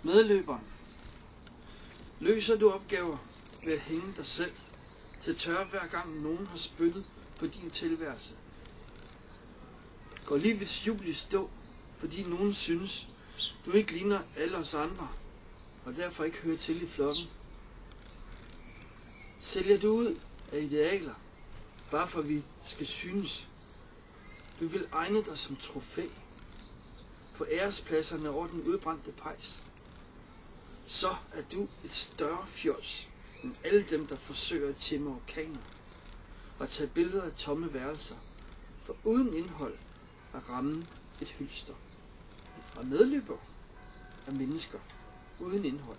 Medløberen. Løser du opgaver ved at hænge dig selv til tørre hver gang nogen har spyttet på din tilværelse? Går livets jul i stå, fordi nogen synes, du ikke ligner alle os andre, og derfor ikke hører til i flokken? Sælger du ud af idealer, bare for vi skal synes? Du vil egne dig som trofæ på ærespladserne over den udbrændte pejs. Så er du et større fjols end alle dem, der forsøger at tæmme orkaner og tage billeder af tomme værelser, for uden indhold at ramme et hylster. Og medløber er mennesker uden indhold.